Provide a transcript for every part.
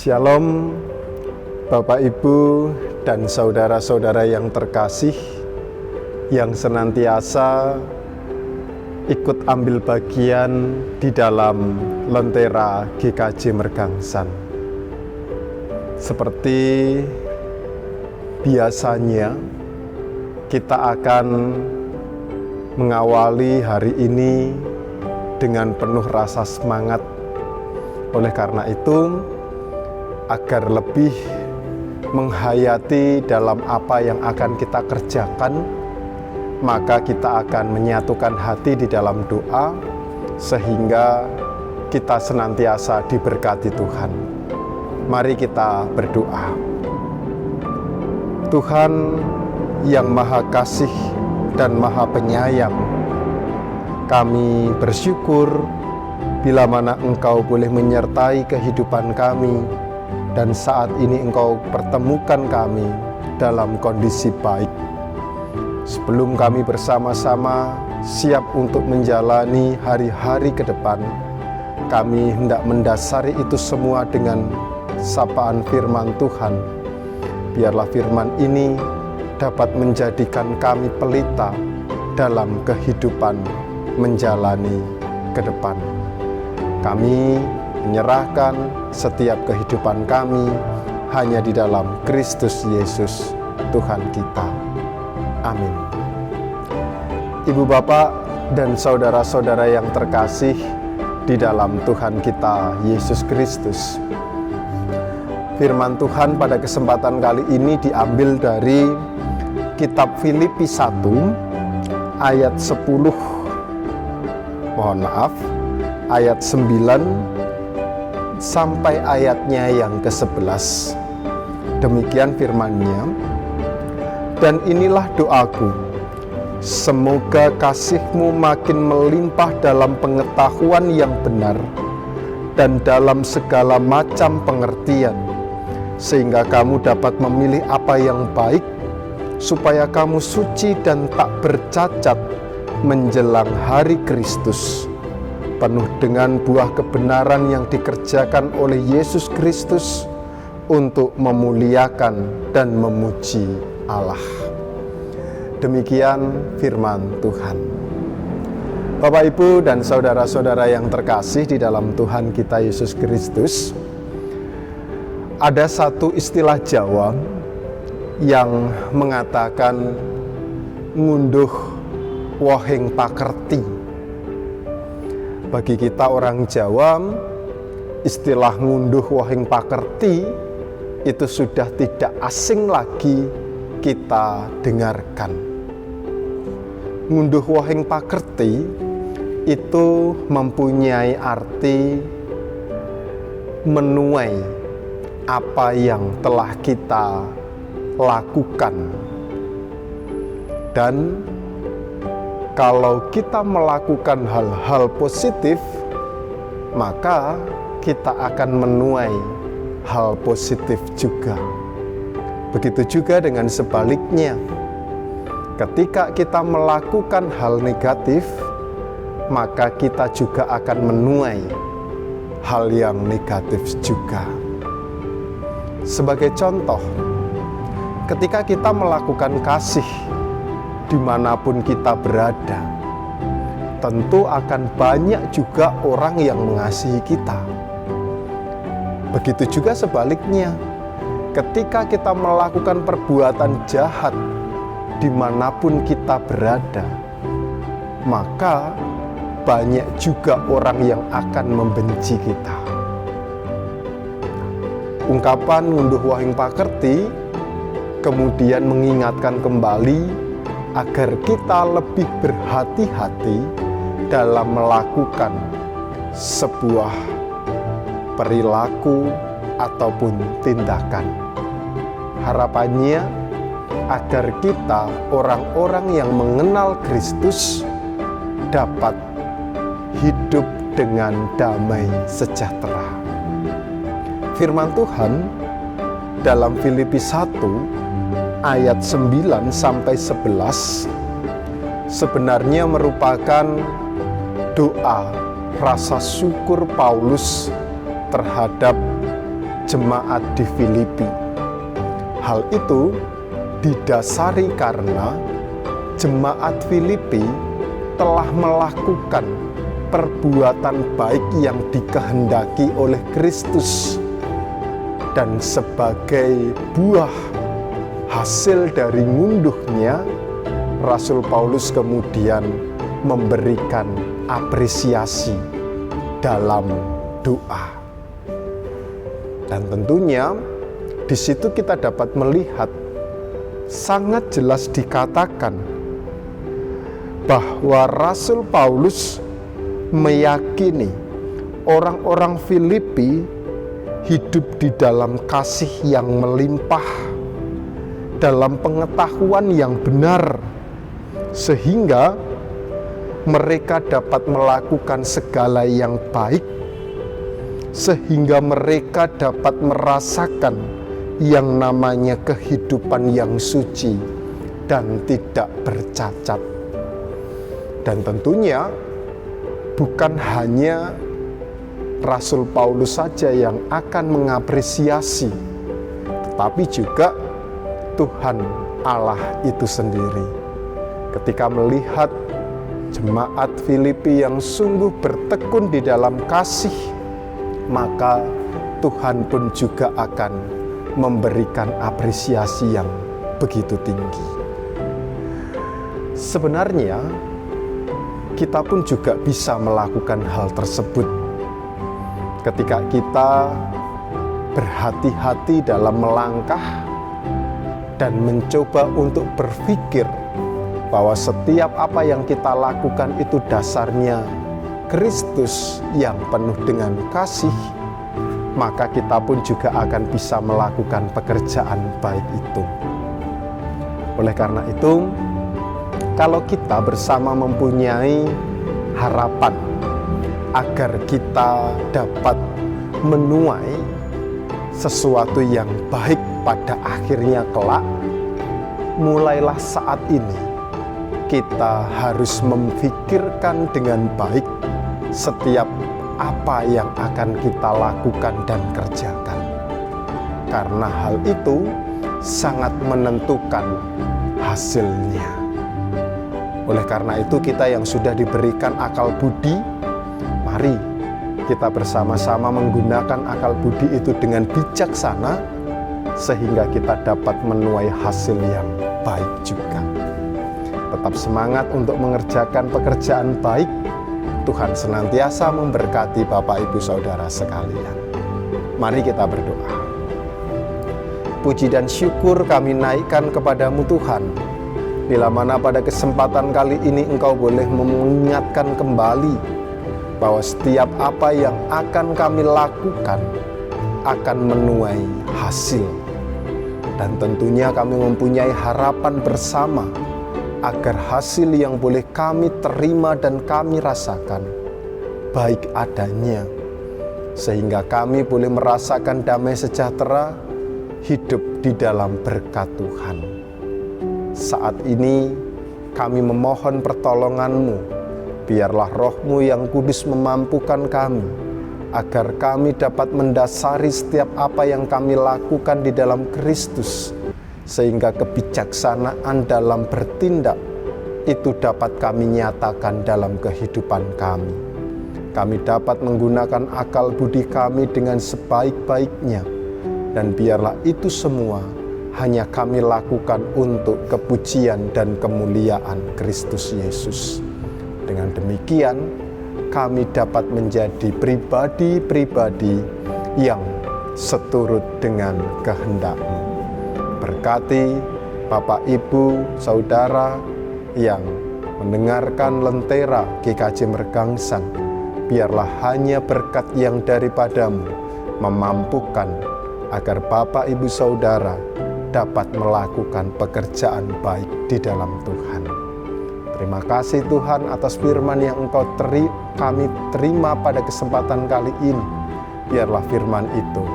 Shalom Bapak Ibu dan saudara-saudara yang terkasih, yang senantiasa ikut ambil bagian di dalam Lentera GKJ Mergangsan. Seperti biasanya, kita akan mengawali hari ini dengan penuh rasa semangat. Oleh karena itu, agar lebih menghayati dalam apa yang akan kita kerjakan, maka kita akan menyatukan hati di dalam doa, sehingga kita senantiasa diberkati Tuhan. Mari kita berdoa. Tuhan yang Maha Kasih dan Maha Penyayang, kami bersyukur bila mana Engkau boleh menyertai kehidupan kami, dan saat ini Engkau pertemukan kami dalam kondisi baik. Sebelum kami bersama-sama siap untuk menjalani hari-hari ke depan, kami hendak mendasari itu semua dengan sapaan firman Tuhan. Biarlah firman ini dapat menjadikan kami pelita dalam kehidupan menjalani ke depan. Kami menyerahkan setiap kehidupan kami hanya di dalam Kristus Yesus, Tuhan kita. Amin. Ibu bapak dan saudara-saudara yang terkasih di dalam Tuhan kita Yesus Kristus, firman Tuhan pada kesempatan kali ini diambil dari kitab Filipi 1 ayat 10, ayat 9 sampai ayatnya yang ke-11. Demikian firman-Nya. Dan inilah doaku, semoga kasih-Mu makin melimpah dalam pengetahuan yang benar dan dalam segala macam pengertian, sehingga kamu dapat memilih apa yang baik, supaya kamu suci dan tak bercacat menjelang hari Kristus, penuh dengan buah kebenaran yang dikerjakan oleh Yesus Kristus untuk memuliakan dan memuji Allah. Demikian firman Tuhan. Bapak, Ibu, dan saudara-saudara yang terkasih di dalam Tuhan kita Yesus Kristus, ada satu istilah Jawa yang mengatakan ngunduh wohing pakerti. Bagi kita orang Jawa, istilah ngunduh wohing pakerti itu sudah tidak asing lagi kita dengarkan. Ngunduh wohing pakerti itu mempunyai arti menuai apa yang telah kita lakukan. Dan kalau kita melakukan hal-hal positif, maka kita akan menuai hal positif juga. Begitu juga dengan sebaliknya. Ketika kita melakukan hal negatif, maka kita juga akan menuai hal yang negatif juga. Sebagai contoh, ketika kita melakukan kasih dimanapun kita berada, tentu akan banyak juga orang yang mengasihi kita. Begitu juga sebaliknya, ketika kita melakukan perbuatan jahat dimanapun kita berada, maka banyak juga orang yang akan membenci kita. Ungkapan ngunduh wohing pakerti kemudian mengingatkan kembali agar kita lebih berhati-hati dalam melakukan sebuah perilaku ataupun tindakan. Harapannya agar kita, orang-orang yang mengenal Kristus, dapat hidup dengan damai sejahtera. Firman Tuhan dalam Filipi 1 ayat 9 sampai 11 sebenarnya merupakan doa rasa syukur Paulus terhadap jemaat di Filipi. Hal itu didasari karena jemaat Filipi telah melakukan perbuatan baik yang dikehendaki oleh Kristus, dan sebagai buah hasil dari ngunduhnya, Rasul Paulus kemudian memberikan apresiasi dalam doa. Dan tentunya di situ kita dapat melihat sangat jelas dikatakan bahwa Rasul Paulus meyakini orang-orang Filipi hidup di dalam kasih yang melimpah, dalam pengetahuan yang benar, sehingga mereka dapat melakukan segala yang baik, sehingga mereka dapat merasakan yang namanya kehidupan yang suci dan tidak bercacat. Dan tentunya bukan hanya Rasul Paulus saja yang akan mengapresiasi, tetapi juga Tuhan Allah itu sendiri. Ketika melihat jemaat Filipi yang sungguh bertekun di dalam kasih, maka Tuhan pun juga akan memberikan apresiasi yang begitu tinggi. Sebenarnya kita pun juga bisa melakukan hal tersebut ketika kita berhati-hati dalam melangkah dan mencoba untuk berpikir bahwa setiap apa yang kita lakukan itu dasarnya Kristus yang penuh dengan kasih, maka kita pun juga akan bisa melakukan pekerjaan baik itu. Oleh karena itu, kalau kita bersama mempunyai harapan agar kita dapat menuai sesuatu yang baik pada akhirnya kelak, mulailah saat ini kita harus memikirkan dengan baik setiap apa yang akan kita lakukan dan kerjakan. Karena hal itu sangat menentukan hasilnya. Oleh karena itu, kita yang sudah diberikan akal budi, mari kita bersama-sama menggunakan akal budi itu dengan bijaksana, sehingga kita dapat menuai hasil yang baik juga. Tetap semangat untuk mengerjakan pekerjaan baik. Tuhan senantiasa memberkati Bapak Ibu Saudara sekalian. Mari kita berdoa. Puji dan syukur kami naikkan kepadamu Tuhan, bila mana pada kesempatan kali ini Engkau boleh mengingatkan kembali bahwa setiap apa yang akan kami lakukan akan menuai hasil. Dan tentunya kami mempunyai harapan bersama agar hasil yang boleh kami terima dan kami rasakan baik adanya, sehingga kami boleh merasakan damai sejahtera hidup di dalam berkat Tuhan. Saat ini kami memohon pertolongan-Mu, biarlah Roh-Mu yang kudus memampukan kami, agar kami dapat mendasari setiap apa yang kami lakukan di dalam Kristus, sehingga kebijaksanaan dalam bertindak itu dapat kami nyatakan dalam kehidupan kami. Kami dapat menggunakan akal budi kami dengan sebaik-baiknya, dan biarlah itu semua hanya kami lakukan untuk kepujian dan kemuliaan Kristus Yesus. Dengan demikian, kami dapat menjadi pribadi-pribadi yang seturut dengan kehendak-Mu. Berkati Bapak, Ibu, Saudara yang mendengarkan Lentera GKJ Mergangsang, biarlah hanya berkat yang daripadamu memampukan agar Bapak, Ibu, Saudara dapat melakukan pekerjaan baik di dalam Tuhan. Terima kasih Tuhan atas firman yang kami terima pada kesempatan kali ini. Biarlah firman itu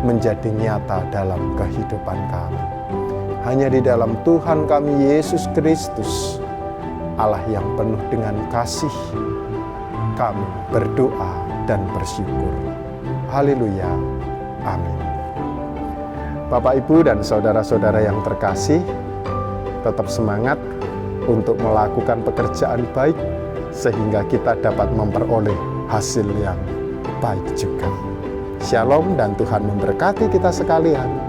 menjadi nyata dalam kehidupan kami. Hanya di dalam Tuhan kami Yesus Kristus, Allah yang penuh dengan kasih, kami berdoa dan bersyukur. Haleluya. Amin. Bapak, Ibu, dan saudara-saudara yang terkasih, tetap semangat untuk melakukan pekerjaan baik sehingga kita dapat memperoleh hasil yang baik juga. Shalom dan Tuhan memberkati kita sekalian.